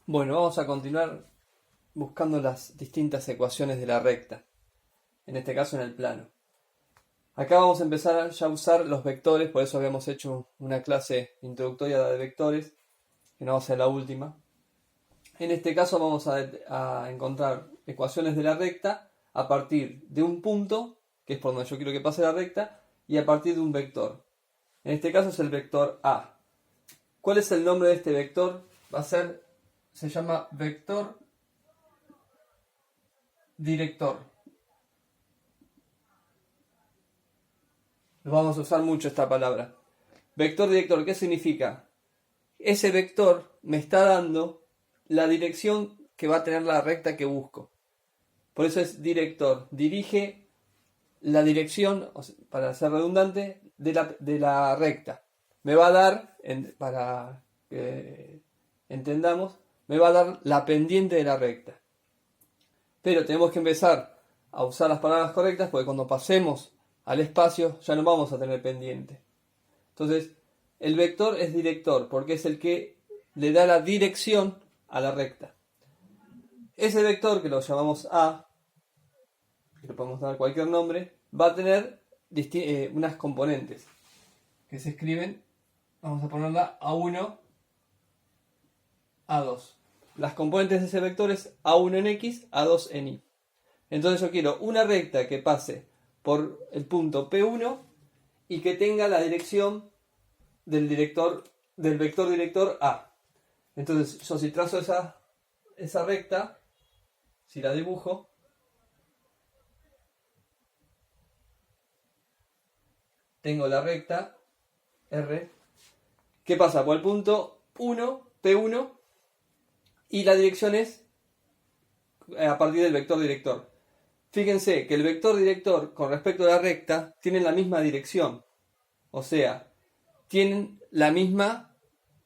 Bueno, vamos a continuar buscando las distintas ecuaciones de la recta, en este caso en el plano. Acá vamos a empezar ya a usar los vectores, por eso habíamos hecho una clase introductoria de vectores, que no va a ser la última. En este caso vamos a encontrar ecuaciones de la recta a partir de un punto, que es por donde yo quiero que pase la recta, y a partir de un vector. En este caso es el vector A. ¿Cuál es el nombre de este vector? Se llama vector director. Vamos a usar mucho esta palabra. Vector director, ¿qué significa? Ese vector me está dando la dirección que va a tener la recta que busco. Por eso es director. Dirige la dirección, para ser redundante, de la recta. Me va a dar, para que entendamos, me va a dar la pendiente de la recta. Pero tenemos que empezar a usar las palabras correctas porque cuando pasemos al espacio ya no vamos a tener pendiente. Entonces, el vector es director porque es el que le da la dirección a la recta. Ese vector, que lo llamamos A, que le podemos dar cualquier nombre, va a tener unas componentes que se escriben, vamos a ponerla A1, A2. Las componentes de ese vector es A1 en X, A2 en Y. Entonces yo quiero una recta que pase por el punto P1 y que tenga la dirección del vector director A. Entonces yo si trazo esa recta, si la dibujo, tengo la recta R, que pasa por el punto 1, P1, y la dirección es a partir del vector director. Fíjense que el vector director con respecto a la recta tienen la misma dirección. O sea, tienen la misma,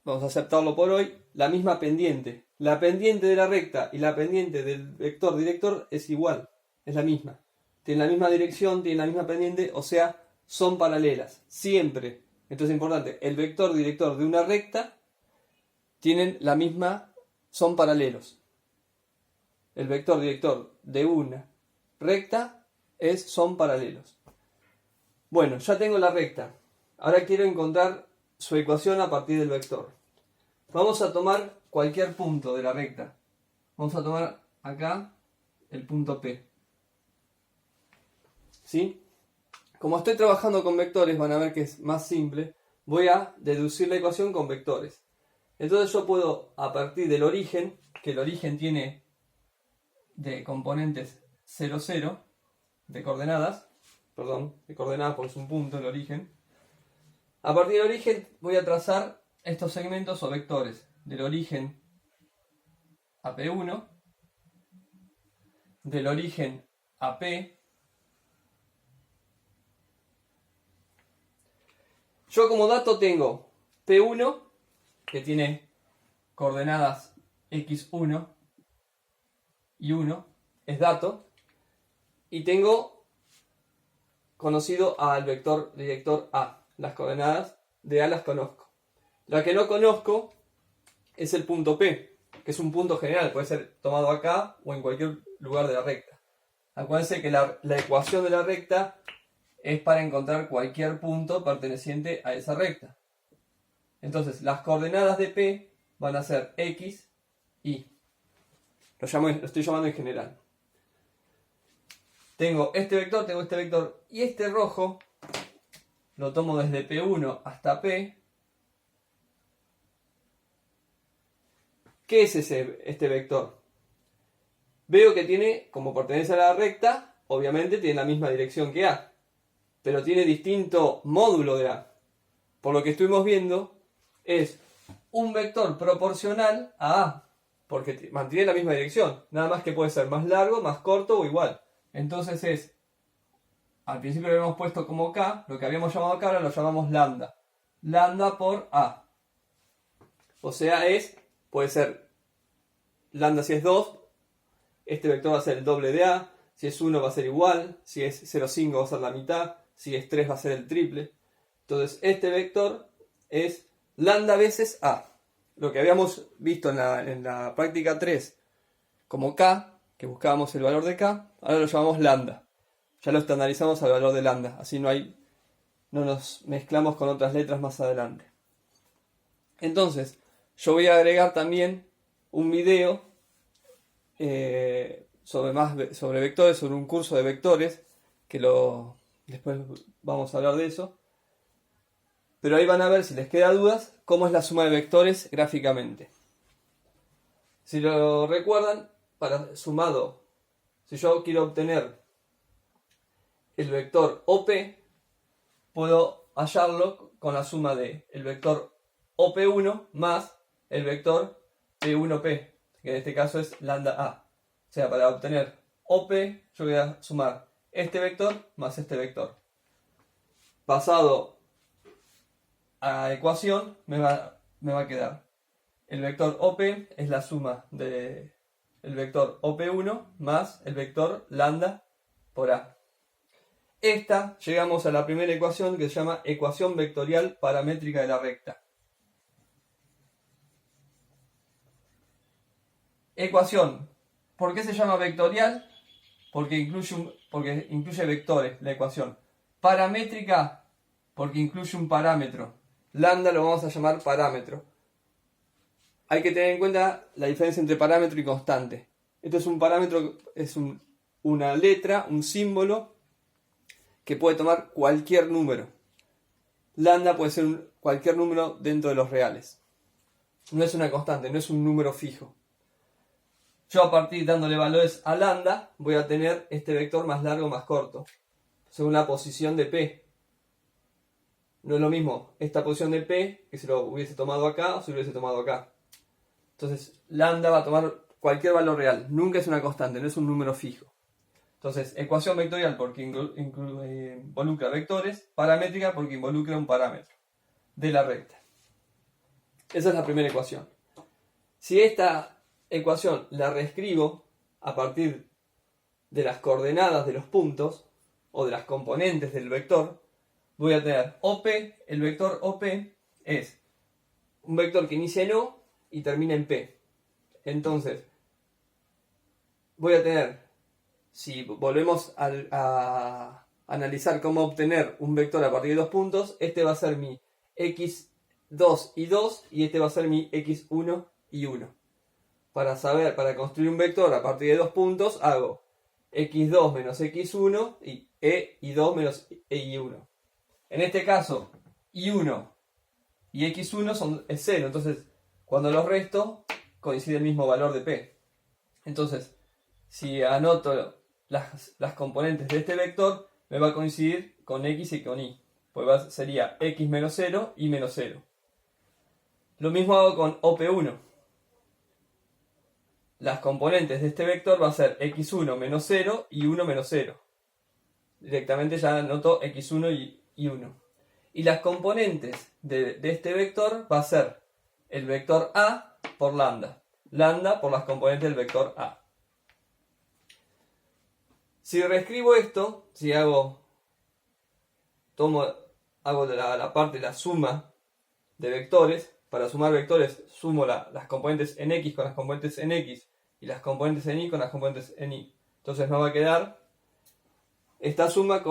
vamos a aceptarlo por hoy, la misma pendiente. La pendiente de la recta y la pendiente del vector director es igual, es la misma. Tienen la misma dirección, tienen la misma pendiente, o sea, son paralelas, siempre. Entonces es importante, el vector director de una recta tienen la misma, son paralelos. El vector director de una recta son paralelos. Bueno, ya tengo la recta. Ahora quiero encontrar su ecuación a partir del vector. Vamos a tomar cualquier punto de la recta. Vamos a tomar acá el punto P. ¿Sí? Como estoy trabajando con vectores, van a ver que es más simple. Voy a deducir la ecuación con vectores. Entonces yo puedo, a partir del origen, que el origen tiene de componentes 0, 0, de coordenadas porque es un punto el origen. A partir del origen voy a trazar estos segmentos o vectores del origen a P1, del origen a P. Yo como dato tengo P1, que tiene coordenadas x1 y 1, es dato, y tengo conocido al vector director A. Las coordenadas de A las conozco. La que no conozco es el punto P, que es un punto general, puede ser tomado acá o en cualquier lugar de la recta. Acuérdense que la ecuación de la recta es para encontrar cualquier punto perteneciente a esa recta. Entonces, las coordenadas de P van a ser X, Y. Lo estoy llamando en general. Tengo este vector y este rojo lo tomo desde P1 hasta P. ¿Qué es este vector? Veo que tiene, como pertenece a la recta, obviamente tiene la misma dirección que A, pero tiene distinto módulo de A. Por lo que estuvimos viendo, es un vector proporcional a A, porque mantiene la misma dirección, nada más que puede ser más largo, más corto o igual. Entonces al principio lo habíamos puesto como K, lo que habíamos llamado K ahora lo llamamos lambda. Lambda por A. O sea, puede ser lambda si es 2, este vector va a ser el doble de A, si es 1 va a ser igual, si es 0,5 va a ser la mitad, si es 3 va a ser el triple. Entonces este vector es lambda veces A. lo que habíamos visto en la práctica 3 como K, que buscábamos el valor de K, ahora lo llamamos lambda. Ya lo estandarizamos al valor de lambda, así no nos mezclamos con otras letras más adelante. Entonces, yo voy a agregar también un video sobre vectores, sobre un curso de vectores, que después vamos a hablar de eso. Pero ahí van a ver, si les queda dudas, cómo es la suma de vectores gráficamente. Si lo recuerdan, si yo quiero obtener el vector OP, puedo hallarlo con la suma de el vector OP1 más el vector P1P, que en este caso es lambda A. O sea, para obtener OP, yo voy a sumar este vector más este vector. Pasado a ecuación, me va a quedar el vector OP es la suma del vector OP1 más el vector lambda por A. Llegamos a la primera ecuación, que se llama ecuación vectorial paramétrica de la recta. Ecuación. ¿Por qué se llama vectorial? Porque incluye vectores, la ecuación. Paramétrica, porque incluye un parámetro. Lambda lo vamos a llamar parámetro. Hay que tener en cuenta la diferencia entre parámetro y constante. Esto es un parámetro, es una letra, un símbolo que puede tomar cualquier número. Lambda puede ser cualquier número dentro de los reales. No es una constante, no es un número fijo. Yo, a partir dándole valores a lambda, voy a tener este vector más largo o más corto, según la posición de P. No es lo mismo esta posición de P que si lo hubiese tomado acá o si lo hubiese tomado acá. Entonces, lambda va a tomar cualquier valor real. Nunca es una constante, no es un número fijo. Entonces, ecuación vectorial porque involucra vectores, paramétrica porque involucra un parámetro de la recta. Esa es la primera ecuación. Si esta ecuación la reescribo a partir de las coordenadas de los puntos o de las componentes del vector, voy a tener OP, el vector OP es un vector que inicia en O y termina en P. Entonces, voy a tener, si volvemos a analizar cómo obtener un vector a partir de dos puntos, este va a ser mi x2 y 2 y este va a ser mi x1 y 1. Para construir un vector a partir de dos puntos, hago x2 menos x1 y y2 menos y1. En este caso, y1 y x1 es 0, entonces cuando los resto coincide el mismo valor de p. Entonces, si anoto las componentes de este vector, me va a coincidir con x y con y. Pues sería x menos 0 y menos 0. Lo mismo hago con OP1. Las componentes de este vector va a ser x1 menos 0 y 1 menos 0. Directamente ya anoto x1 y 1. Y las componentes de este vector va a ser el vector A por lambda. Lambda por las componentes del vector A. Si reescribo esto, si hago la parte de la suma de vectores, para sumar vectores sumo las componentes en X con las componentes en X y las componentes en Y con las componentes en Y. Entonces me va a quedar esta suma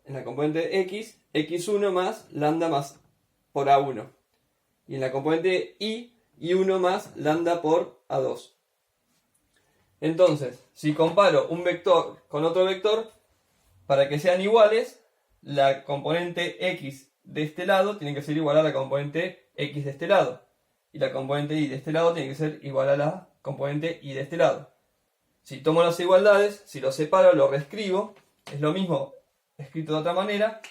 en la componente X, x1 más lambda más por A1. Y en la componente Y, y1 más lambda por A2. Entonces, si comparo un vector con otro vector, para que sean iguales, la componente X de este lado tiene que ser igual a la componente X de este lado. Y la componente Y de este lado tiene que ser igual a la componente Y de este lado. Si tomo las igualdades, si lo separo, lo reescribo, es lo mismo escrito de otra manera,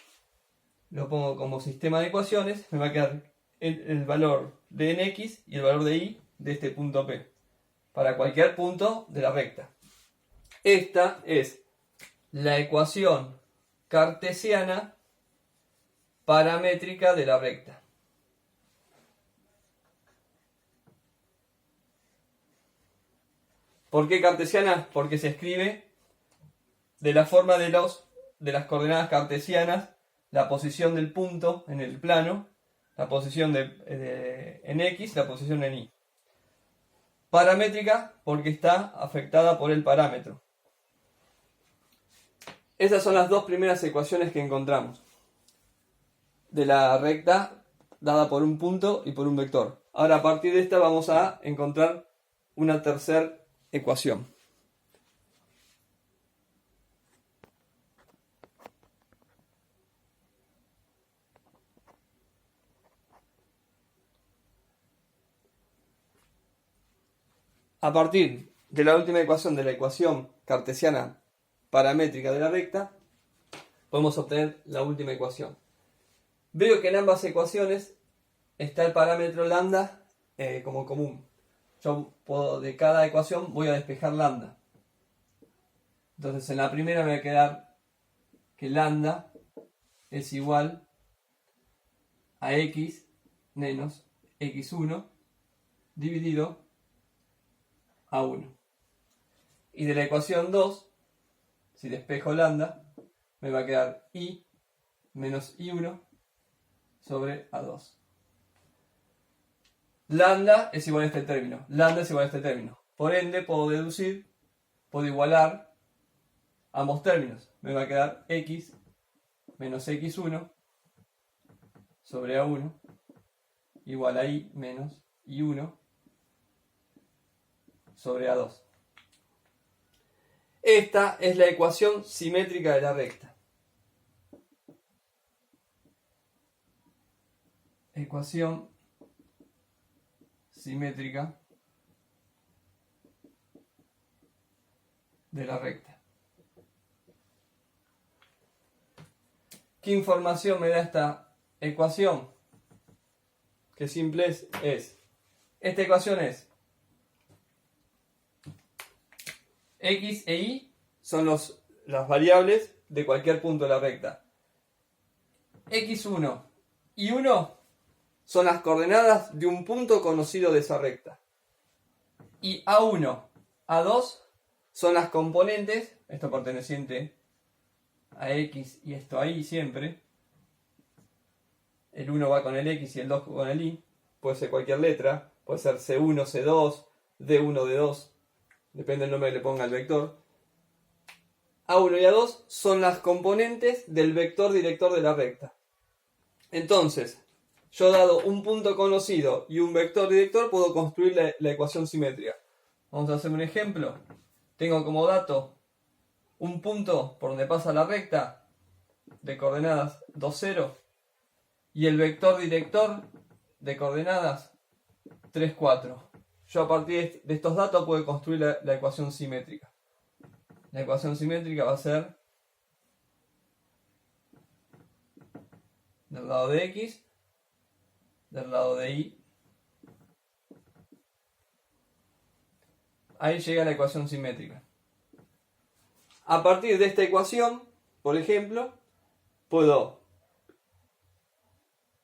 lo pongo como sistema de ecuaciones, me va a quedar el valor de en X y el valor de Y de este punto P, para cualquier punto de la recta. Esta es la ecuación cartesiana paramétrica de la recta. ¿Por qué cartesiana? Porque se escribe de la forma de las coordenadas cartesianas, la posición del punto en el plano, la posición en X, la posición en Y. Paramétrica porque está afectada por el parámetro. Esas son las dos primeras ecuaciones que encontramos de la recta dada por un punto y por un vector. Ahora a partir de esta vamos a encontrar una tercera ecuación. A partir de la última ecuación, de la ecuación cartesiana paramétrica de la recta, podemos obtener la última ecuación. Veo que en ambas ecuaciones está el parámetro lambda como común. Yo puedo, de cada ecuación voy a despejar lambda. Entonces en la primera me va a quedar que lambda es igual a x menos x1 dividido a 1. Y de la ecuación 2, si despejo lambda, me va a quedar y menos y1 sobre a2. Lambda es igual a este término. Lambda es igual a este término. Por ende, puedo deducir, puedo igualar ambos términos. Me va a quedar x menos x1 sobre a1 igual a y menos y1 sobre a2. Esta es la ecuación simétrica de la recta. Ecuación simétrica de la recta. ¿Qué información me da esta ecuación? Qué simple es. Esta ecuación es x e y son las variables de cualquier punto de la recta. x1 y 1 son las coordenadas de un punto conocido de esa recta. Y a1, a2 son las componentes, esto perteneciente a x y esto a y siempre. El 1 va con el x y el 2 con el y. Puede ser cualquier letra, puede ser C1, C2, D1, D2. Depende del nombre que le ponga al vector. A1 y A2 son las componentes del vector director de la recta. Entonces, yo dado un punto conocido y un vector director, puedo construir la ecuación simétrica. Vamos a hacer un ejemplo. Tengo como dato un punto por donde pasa la recta de coordenadas 2, 0 y el vector director de coordenadas 3, 4. Yo a partir de estos datos puedo construir la ecuación simétrica. La ecuación simétrica va a ser del lado de x, del lado de y. Ahí llega la ecuación simétrica. A partir de esta ecuación, por ejemplo, puedo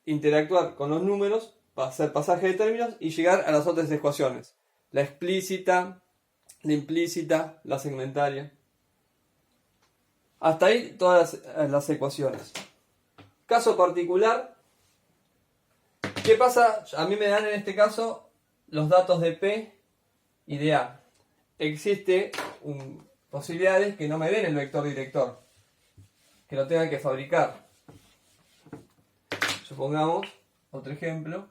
interactuar con los números para hacer pasaje de términos y llegar a las otras ecuaciones. La explícita, la implícita, la segmentaria. Hasta ahí todas las ecuaciones. Caso particular, ¿qué pasa? A mí me dan en este caso los datos de P y de A. Existe posibilidades que no me den el vector director, que lo tenga que fabricar. Supongamos otro ejemplo.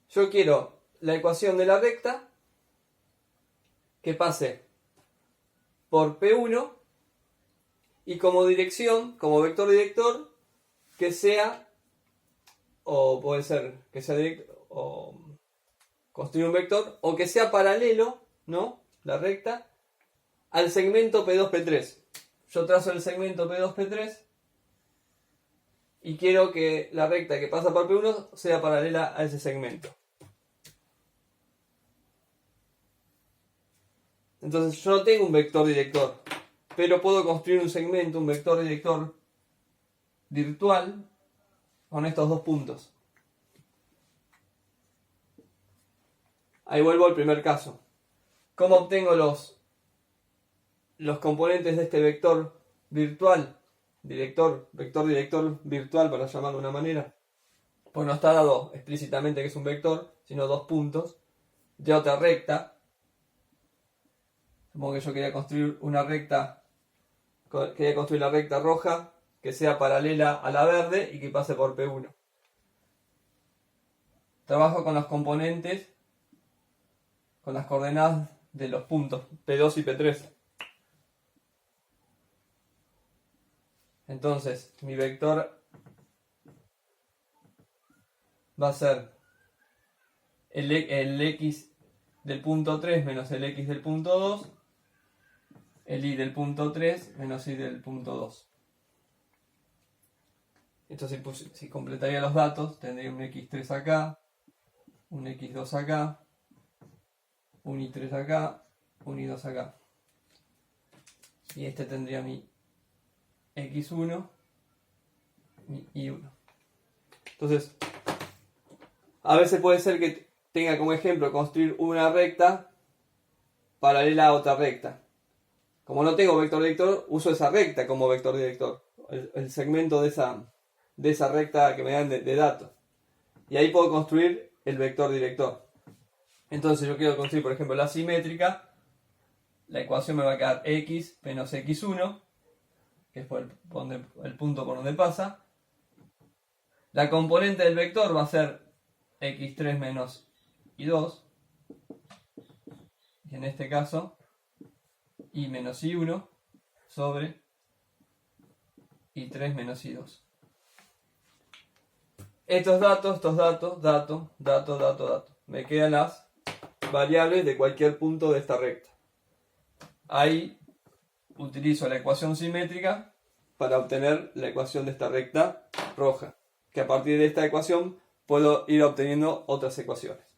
Yo quiero la ecuación de la recta que pase por P1 y como dirección, como vector director, que sea, o puede ser que sea directo, o construir un vector, o que sea paralelo, ¿no? La recta, al segmento P2, P3. Yo trazo el segmento P2, P3 y quiero que la recta que pasa por P1 sea paralela a ese segmento. Entonces yo no tengo un vector director, pero puedo construir un segmento, un vector director virtual con estos dos puntos. Ahí vuelvo al primer caso. ¿Cómo obtengo los componentes de este vector virtual? Vector director virtual, para llamarlo de una manera. Pues no está dado explícitamente que es un vector, sino dos puntos de otra recta. Supongo que yo quería construir la recta roja que sea paralela a la verde y que pase por P1. Trabajo con los componentes, con las coordenadas de los puntos P2 y P3. Entonces, mi vector va a ser el X del punto 3 menos el X del punto 2, el Y del punto 3 menos Y del punto 2. Entonces, si completaría los datos, tendría un X3 acá, un X2 acá, un Y3 acá, un Y2 acá. Y este tendría mi X1, mi Y1. Entonces, a veces puede ser que tenga como ejemplo construir una recta paralela a otra recta. Como no tengo vector director, uso esa recta como vector director. El segmento de esa recta que me dan de datos. Y ahí puedo construir el vector director. Entonces yo quiero construir, por ejemplo, la simétrica. La ecuación me va a quedar x menos x1, que es el punto por donde pasa. La componente del vector va a ser x3 menos y2. Y en este caso, y menos y1 sobre y3 menos y2. Estos datos. Me quedan las variables de cualquier punto de esta recta. Ahí utilizo la ecuación simétrica para obtener la ecuación de esta recta roja. Que a partir de esta ecuación puedo ir obteniendo otras ecuaciones.